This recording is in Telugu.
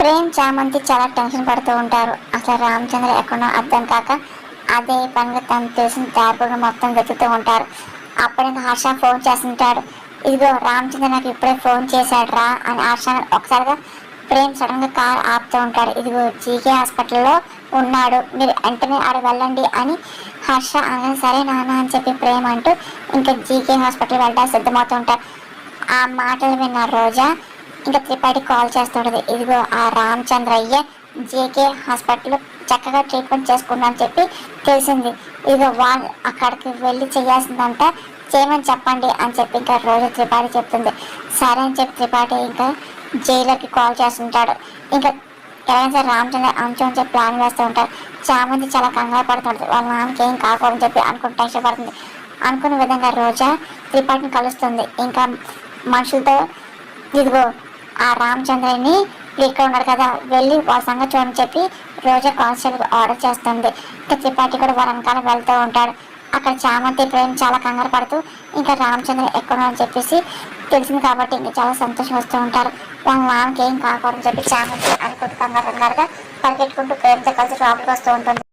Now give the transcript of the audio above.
ప్రేమ్ చామంతి చాలా టెన్షన్ పడుతూ ఉంటారు. అసలు రామచంద్ర ఎక్కడో అర్థం కాక అదే పనిగా తను తెలిసిన దారిలో మొత్తం వెతుకుతూ ఉంటారు. అప్పుడే హర్ష ఫోన్ చేస్తుంటాడు. ఇదిగో రామచంద్ర నాకు ఇప్పుడే ఫోన్ చేశాడు రా అని హర్ష ఒకసారిగా ప్రేమ్ సడన్ గా కార్ ఆపుతూ ఉంటాడు. ఇదిగో జీకే హాస్పిటల్లో ఉన్నాడు, మీరు వెంటనే ఆడ వెళ్ళండి అని హర్ష అనగానే సరే నాన్న అని చెప్పి ప్రేమ్ అంటూ ఇంకా జీకే హాస్పిటల్ వెళ్ళడానికి సిద్ధమవుతూ ఉంటారు. ఆ మాటలు విన్న రోజా ఇంకా త్రిపాఠి కాల్ చేస్తుంటది. ఇదిగో ఆ రామచంద్రయ్య జేకే హాస్పిటల్ చక్కగా ట్రీట్మెంట్ చేసుకున్నా అని చెప్పి తెలిసింది. ఇదిగో వాళ్ళు అక్కడికి వెళ్ళి చేయాల్సిందంతా చేయమని చెప్పండి అని చెప్పి ఇంకా రోజు త్రిపాఠి చెప్తుంది. సరే అని చెప్పి త్రిపాఠి ఇంకా జైలర్కి కాల్ చేస్తుంటాడు. ఇంకా ఎవరైనా సరే రామచంద్ర అంచు చెప్పి ప్లాన్ వేస్తూ ఉంటారు. చామంతి చాలా కంగారు పడుతుంటుంది. వాళ్ళ నాన్నకి ఏం కాకూడదని చెప్పి అనుకుని టెన్షన్ పడుతుంది. అనుకున్న విధంగా రోజా త్రిపాఠిని కలుస్తుంది. ఇంకా మనుషులతో ఇదిగో ఆ రామచంద్రని ఇక్కడ ఉన్నారు కదా వెళ్ళి వాళ్ళ సంగతి చూడని చెప్పి రోజా కానిస్టేబుల్ ఆర్డర్ చేస్తుంది. ఇంకా త్రిపాఠి కూడా వాళ్ళ వెనకాల వెళ్తూ ఉంటాడు. అక్కడ చామంతి ప్రేమ్ చాలా కంగారు పడుతూ ఇంకా రామచంద్ర ఎక్కడ అని చెప్పేసి తెలిసింది కాబట్టి ఇంకా చాలా సంతోషం వస్తూ ఉంటారు. వాళ్ళ నాన్నకి ఏం కాకూడదని చెప్పి చామంతి అనుకుంటూ కంగారుగా పరిగెట్టుకుంటూ ప్రేమ్తో కలిసి లోపలికి వస్తూ ఉంటుంది.